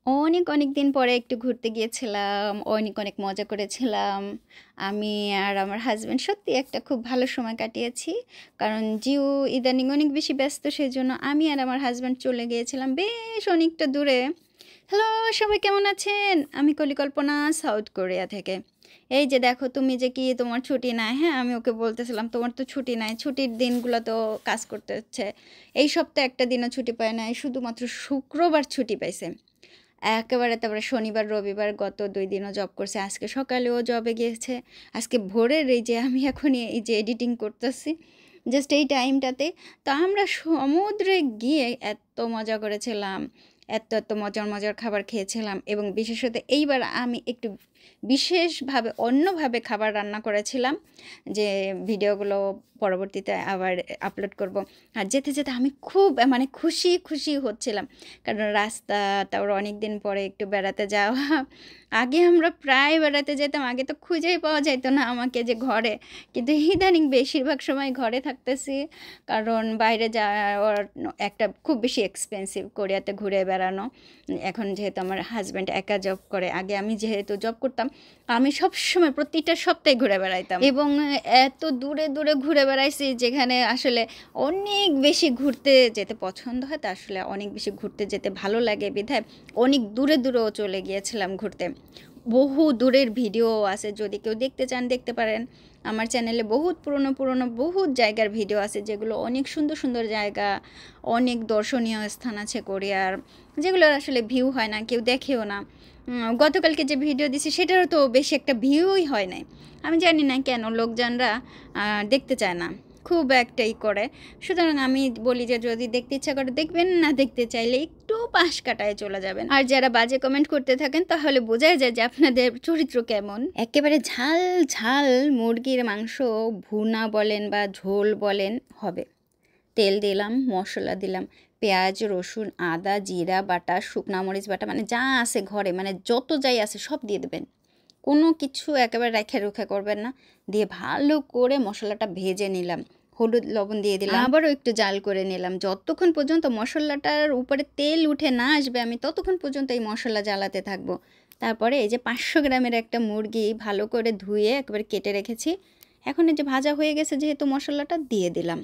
অনেক, অনেক দিন পরে একটু ঘুরতে গিয়েছিলাম। অনেক, অনেক মজা করেছিলাম। আমি আর আমার হাসব্যান্ড সত্যি একটা খুব ভালো সময় কাটিয়েছি। কারণ জিও ইদানিং অনেক বেশি ব্যস্ত, সেজন্য আমি আর আমার হাসব্যান্ড চলে গিয়েছিলাম বেশ অনেকটা দূরে। হ্যালো, সবাই কেমন আছেন? আমি কলিকল্পনা, সাউথ কোরিয়া থেকে। এই যে দেখো, তুমি যে কি তোমার ছুটি নাই? হ্যাঁ, আমি ওকে বলতেছিলাম তোমার তো ছুটি নাই। ছুটির দিনগুলো তো কাজ করতে হচ্ছে। এই সপ্তাহে একটা দিনও ছুটি পায় নাই, শুধুমাত্র শুক্রবার ছুটি পাইছে। একেবারে তারপরে শনিবার রবিবার গত ২ দিনও জব করছে। আজকে সকালেও জবে গিয়েছে। আজকে ভোরের এই যে আমি এখন এই যে এডিটিং করতেছি জাস্ট এই টাইমটাতে। তো আমরা সমুদ্রে গিয়ে এত মজা করেছিলাম, এত মজার মজার খাবার খেয়েছিলাম, এবং বিশেষত এইবার আমি একটু বিশেষভাবে অন্যভাবে খাবার রান্না করেছিলাম, যে ভিডিওগুলো পরবর্তীতে আবার আপলোড করব। আর যেতে যেতে আমি খুব মানে খুশি খুশি হচ্ছিলাম, কারণ রাস্তা, তারপর অনেক দিন পরে একটু বেড়াতে যাওয়া। আগে আমরা প্রায় বেড়াতে যেতাম, আগে তো খুঁজেই পাওয়া যাইতো না আমাকে যে ঘরে, কিন্তু ইদানিং বেশিরভাগ সময় ঘরে থাকতেছি। কারণ বাইরে যাওয়ার একটা খুব বেশি এক্সপেন্সিভ কোরিয়াতে ঘুরে বেড়ানো। এখন যেহেতু আমার হাজব্যান্ড একা জব করে, আগে আমি যেহেতু জব করতাম, আমি সবসময় প্রতিটা সপ্তাহে ঘুরে বেড়াইতাম, এবং এত দূরে দূরে ঘুরে বেড়াইছি যেখানে আসলে অনেক বেশি ঘুরতে যেতে পছন্দ হয়। তা আসলে অনেক বেশি ঘুরতে যেতে ভালো লাগে বিধায় অনেক দূরে দূরেও চলে গিয়েছিলাম ঘুরতে। বহু দূরের ভিডিও আছে, যদি কেউ দেখতে চান দেখতে পারেন। আমার চ্যানেলে বহুত পুরনো পুরনো বহুত জায়গার ভিডিও আছে, যেগুলো অনেক সুন্দর সুন্দর জায়গা, অনেক দর্শনীয় স্থান আছে কোরিয়ার, যেগুলোর আসলে ভিউ হয় না, কেউ দেখেও না। গতকালকে যে ভিডিও দিছি সেটারও তো বেশি একটা ভিউই হয় নাই। আমি জানি না কেন লোকজনরা দেখতে চায় না, খুব একটাই করে। সুতরাং আমি বলি যে যদি দেখতে ইচ্ছা করে দেখবেন, না দেখতে চাইলে একটু পাশ কাটায় চলে যাবেন। আর যারা বাজে কমেন্ট করতে থাকেন তাহলে বোঝাই যায় যে আপনাদের চরিত্র কেমন। একেবারে ঝাল ঝাল মুরগির মাংস ভুনা বলেন বা ঝোল বলেন হবে। তেল দিলাম, মশলা দিলাম, পেঁয়াজ রসুন আদা জিরা বাটা শুকনা মরিচ বাটা, মানে যা আছে ঘরে, মানে যত যাই আছে সব দিয়ে দেবেন। কোনো কিছু একেবারে রেখে রুখে করবেন না। দিয়ে ভালো করে মশলাটা ভেজে নিলাম, হলুদ লবণ দিয়ে দিলাম, আবারও একটু জাল করে নিলাম। যতক্ষণ পর্যন্ত মশলাটার উপরে তেল উঠে না আসবে আমি ততক্ষণ পর্যন্ত এই মশলা জ্বালাতে থাকবো। তারপরে এই যে 500 গ্রামের একটা মুরগি ভালো করে ধুয়ে একবারে কেটে রেখেছি। এখন এই যে ভাজা হয়ে গেছে যেহেতু, মশলাটা দিয়ে দিলাম।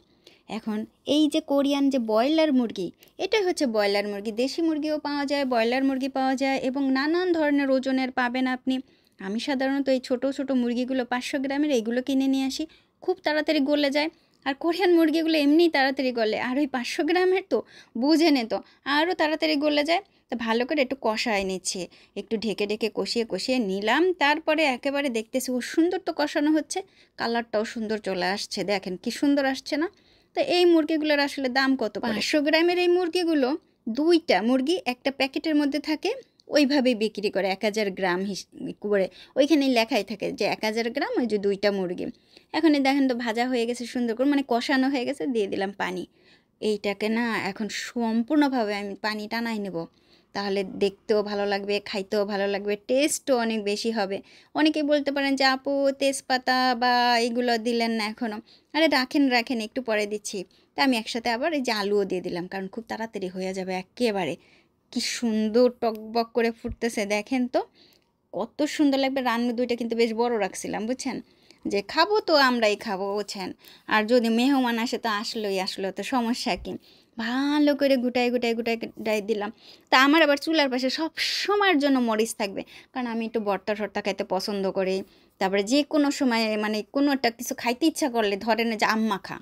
এখন এই যে কোরিয়ান যে ব্রয়লার মুরগি, এটাই হচ্ছে ব্রয়লার মুরগি। দেশি মুরগিও পাওয়া যায়, ব্রয়লার মুরগি পাওয়া যায়, এবং নানান ধরনের ওজনের পাবেন আপনি। আমি সাধারণত এই ছোট ছোট মুরগিগুলো 500 গ্রামের এইগুলো কিনে নিয়ে আসি, খুব তাড়াতাড়ি গলে যায়। আর কোরিয়ান মুরগিগুলো এমনিই তাড়াতাড়ি গলে, আর ওই 500 গ্রামের তো বুঝে নে তো আরও তাড়াতাড়ি গলে যায়। তো ভালো করে একটু কষায় নিচ্ছে, একটু ঢেকে ঢেকে কষিয়ে কষিয়ে নিলাম। তারপরে একেবারে দেখতেছি ও সুন্দর তো কষানো হচ্ছে, কালারটাও সুন্দর চলে আসছে, দেখেন কি সুন্দর আসছে না? তো এই মুরগিগুলোর আসলে দাম কত? 500 গ্রামের এই মুরগিগুলো, দুইটা মুরগি একটা প্যাকেটের মধ্যে থাকে, ওইভাবেই বিক্রি করে 1000 গ্রাম করে। ওইখানে লেখাই থাকে যে 1000 গ্রাম, ওই যে দুইটা মুরগি। এখন এই দেখেন তো ভাজা হয়ে গেছে সুন্দর করে, মানে কষানো হয়ে গেছে, দিয়ে দিলাম পানি। এইটাকে না এখন সম্পূর্ণভাবে আমি পানি টানাই নেব, তাহলে দেখতেও ভালো লাগবে, খাইতেও ভালো লাগবে, টেস্টও অনেক বেশি হবে। অনেকেই বলতে পারেন যে আপু তেজপাতা বা এগুলো দিলেন না এখনও। আরে রাখেন রাখেন, একটু পরে দিচ্ছি। তা আমি একসাথে আবার এই যে আলুও দিয়ে দিলাম, কারণ খুব তাড়াতাড়ি হয়ে যাবে একেবারে। কি সুন্দর টকবক করে ফুটতেছে দেখেন তো, কত সুন্দর লাগবে। রান্না দুইটা কিন্তু বেশ বড় রাখছিলাম বুঝছেন, যে খাবো তো আমরাই খাবো বুঝছেন। আর যদি মেহমান আসে তো আসলো তো সমস্যা কি। ভালো করে গুটাই গুটাই গুটাই গুটাই দিলাম। তা আমার আবার চুলার পাশে সব সময়ের জন্য মরিচ থাকবে, কারণ আমি একটু ভর্তা টর্তা খাইতে পছন্দ করি। তারপরে যে কোনো সময় মানে কোনো একটা কিছু খাইতে ইচ্ছা করলে, ধরেন যে আম মাখা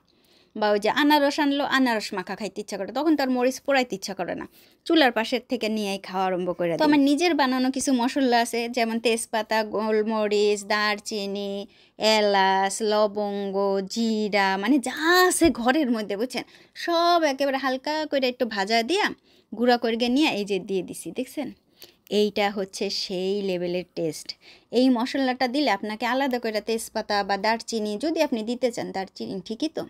বা ওই যে আনারস আনলো, আনারস মাখা খাইতে ইচ্ছা করে, তখন তার মরিচ পোড়াইতে ইচ্ছা করে না, চুলার পাশের থেকে নিয়েই খাওয়া আরম্ভ করে দিই। তো আমার নিজের বানানো কিছু মশলা আছে, যেমন তেজপাতা, গোলমরিচ, দারচিনি, এলাচ, লবঙ্গ, জিরা, মানে যা আছে ঘরের মধ্যে বুঝছেন, সব একেবারে হালকা করে একটু ভাজা দিয়া গুঁড়া করে নিয়ে এই যে দিয়ে দিছি, দেখছেন? এইটা হচ্ছে সেই লেভেলের টেস্ট। এই মশলাটা দিলে আপনাকে আলাদা করে তেজপাতা বা দারচিনি যদি আপনি দিতে চান, দারচিনি ঠিকই তো,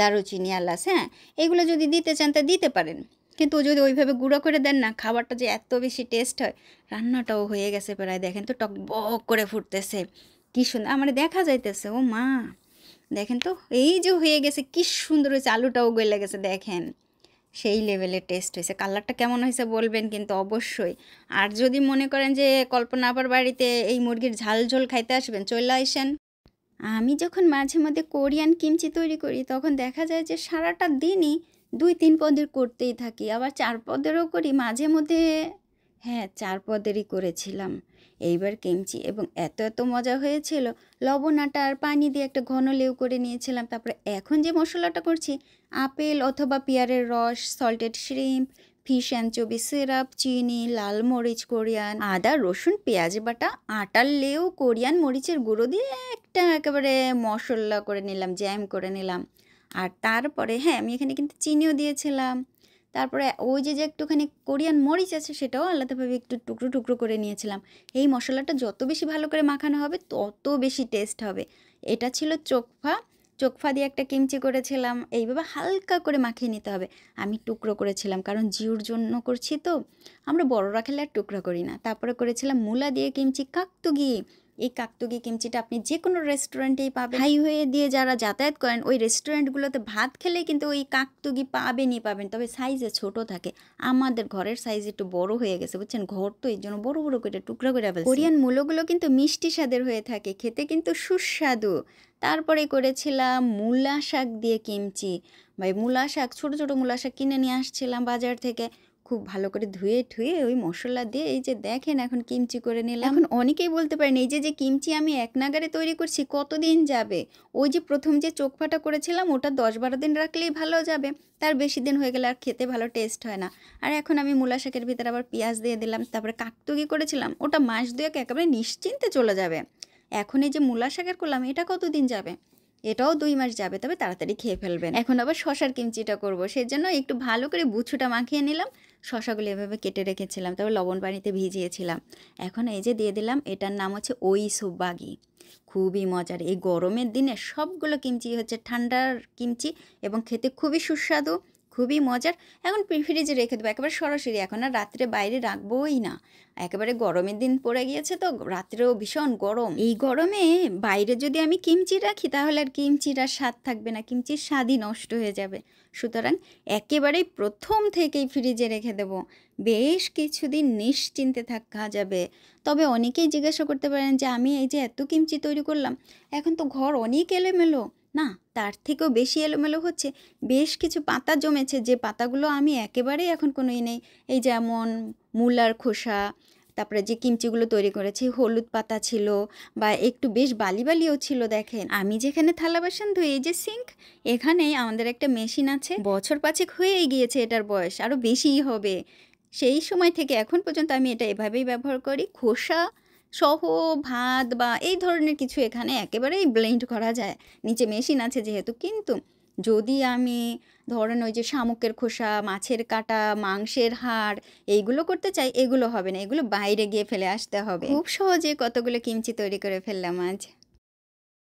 দারুচিনি এলাচ, হ্যাঁ, এগুলো যদি দিতে চান তা দিতে পারেন। কিন্তু যদি ওইভাবে গুঁড়ো করে দেন না, খাবারটা যে এত বেশি টেস্ট হয়। রান্নাটাও হয়ে গেছে প্রায়, দেখেন তো টকবক করে ফুটতেছে, কী সুন্দর আমার দেখা যাইতেছে। ও মা, দেখেন তো এই যে হয়ে গেছে, কী সুন্দর হয়েছে, আলুটাও গলে গেছে দেখেন। সেই লেভেলের টেস্ট হয়েছে। কালারটা কেমন হয়েছে বলবেন কিন্তু অবশ্যই। আর যদি মনে করেন যে কল্পনা আপার বাড়িতে এই মুরগির ঝাল ঝোল খাইতে আসবেন, চইলা আইসেন। আমি যখন মাঝে মধ্যে কোরিয়ান কিমচি তৈরি করি তখন দেখা যায় যে সারাটা দিনই ২-৩ পদের করতেই থাকি। আবার ৪ পদেরও করি মাঝে মধ্যে। হ্যাঁ, ৪ পদেরই করেছিলাম এইবার কিমচি, এবং এত মজা হয়েছিল। লবণ আটা আর পানি দিয়ে একটা ঘন লেউ করে নিয়েছিলাম। তারপরে এখন যে মশলাটা করছি, আপেল অথবা পেয়ারের রস, সল্টেড শ্রিম্প, ফিশ অ্যানচোভি সিরাপ, চিনি, লাল মরিচ কোরিয়ান, আদা, রসুন, পেঁয়াজ বাটা, আটার লেউ, কোরিয়ান মরিচের গুঁড়ো দিয়ে একটা একেবারে মশলা করে নিলাম, জ্যাম করে নিলাম। আর তারপরে হ্যাঁ, আমি এখানে কিন্তু চিনিও দিয়েছিলাম। তারপরে ওই যে একটুখানি কোরিয়ান মরিচ আছে সেটাও আলাদাভাবে একটু টুকরো টুকরো করে নিয়েছিলাম। এই মশলাটা যত বেশি ভালো করে মাখানো হবে তত বেশি টেস্ট হবে। এটা ছিল চোকফা। চোকফা দিয়ে একটা কিমচি করেছিলাম। এইভাবে হালকা করে মাখিয়ে নিতে হবে। আমি টুকরো করেছিলাম কারণ জিউর জন্য করছি তো, আমরা বড়রা খেলে আর টুকরো করি না। তারপরে করেছিলাম মূলা দিয়ে কিমচি, কাকতুগি। এই কাকতুগি কিমচিটা আপনি যে কোনো রেস্টুরেন্টেই পাবেন। হাইওয়ে দিয়ে যারা যাতায়াত করেন ওই রেস্টুরেন্টগুলোতে ভাত খেলে কিন্তু ওই কাকতুগি পাবেনই পাবেন, তবে সাইজে ছোট থাকে। আমাদের ঘরের সাইজ একটু বড় হয়ে গেছে বুঝছেন, ঘর তো এই জন্য বড় বড় করে টুকরা করে ফেলছি। কোরিয়ান মূলগুলো কিন্তু মিষ্টি স্বাদের হয়ে থাকে, খেতে কিন্তু সুস্বাদু। তারপরে করেছিলাম মূলা শাক দিয়ে কিমচি। ভাই মূলা শাক, ছোটো ছোটো মূলা শাক কিনে নিয়ে আসছিলাম বাজার থেকে, খুব ভালো করে ধুয়ে ঠুয়ে ওই মশলা দিয়ে এই যে দেখেন এখন কিমচি করে নিলাম। এখন অনেকেই বলতে পারেন এই যে কিমচি আমি এক নাগারে তৈরি করছি কতদিন যাবে? ওই যে প্রথম যে চোখফাটা করেছিলাম ওটা 10-12 দিন রাখলেই ভালো যাবে, তার বেশি দিন হয়ে গেলে আর খেতে ভালো টেস্ট হয় না। আর এখন আমি মূলা শাকের ভিতরে আবার পেঁয়াজ দিয়ে দিলাম। তারপরে কাকতুগি করেছিলাম, ওটা মাস দুয়েক একেবারে নিশ্চিন্তে চলে যাবে। এখন এই যে মূলা শাকের করলাম এটা কতদিন যাবে? এটাও 2 মাস যাবে, তবে তাড়াতাড়ি খেয়ে ফেলবেন। এখন আবার শশার কিমচিটা করব, সেজন্য একটু ভালো করে বুছুটা মাখিয়ে নিলাম। শশাগুলো এভাবে কেটে রেখেছিলাম, তবে লবণ পানিতে ভিজিয়েছিলাম। এখন এই যে দিয়ে দিলাম, এটার নাম হচ্ছে ওইসোবাগি। খুবই মজার, এই গরমের দিনে সবগুলো কিমচি হচ্ছে ঠান্ডার কিমচি এবং খেতে খুবই সুস্বাদু, খুবই মজার। এখন ফ্রিজে রেখে দেবো একেবারে সরাসরি, এখন আর রাত্রে বাইরে রাখবোই না। একেবারে গরমের দিন পড়ে গিয়েছে তো, রাত্রেও ভীষণ গরম। এই গরমে বাইরে যদি আমি কিমচি রাখি তাহলে আর কিমচির আর স্বাদ থাকবে না, কিমচির স্বাদই নষ্ট হয়ে যাবে। সুতরাং একেবারেই প্রথম থেকেই ফ্রিজে রেখে দেব, বেশ কিছুদিন নিশ্চিন্তে থাকা যাবে। তবে অনেকেই জিজ্ঞাসা করতে পারেন যে আমি এই যে এত কিমচি তৈরি করলাম, এখন তো ঘর অনেক এলোমেলো। না, তার থেকেও বেশি এলোমেলো হচ্ছে বেশ কিছু পাতা জমেছে, যে পাতাগুলো আমি একেবারেই এখন কোনোই নেই। এই যেমন মূলার খোসা, তারপরে যে কিমচিগুলো তৈরি করেছি হলুদ পাতা ছিল, বা একটু বেশ বালি বালিও ছিল। দেখেন আমি যেখানে থালা বাসন ধুই, এই যে সিঙ্ক, এখানেই আমাদের একটা মেশিন আছে, বছর 5 হয়েই গিয়েছে, এটার বয়স আরও বেশিই হবে। সেই সময় থেকে এখন পর্যন্ত আমি এটা এভাবেই ব্যবহার করি। খোসা সহ ভাত বা এই ধরনের কিছু এখানে একেবারেই ব্লেন্ড করা যায়, নিচে মেশিন আছে যেহেতু। কিন্তু যদি আমি ধরেন ওই যে শামুকের খোসা, মাছের কাঁটা, মাংসের হাড়, এইগুলো করতে চাই, এগুলো হবে না, এগুলো বাইরে গিয়ে ফেলে আসতে হবে। খুব সহজে কতগুলো কিমচি তৈরি করে ফেললাম আজ।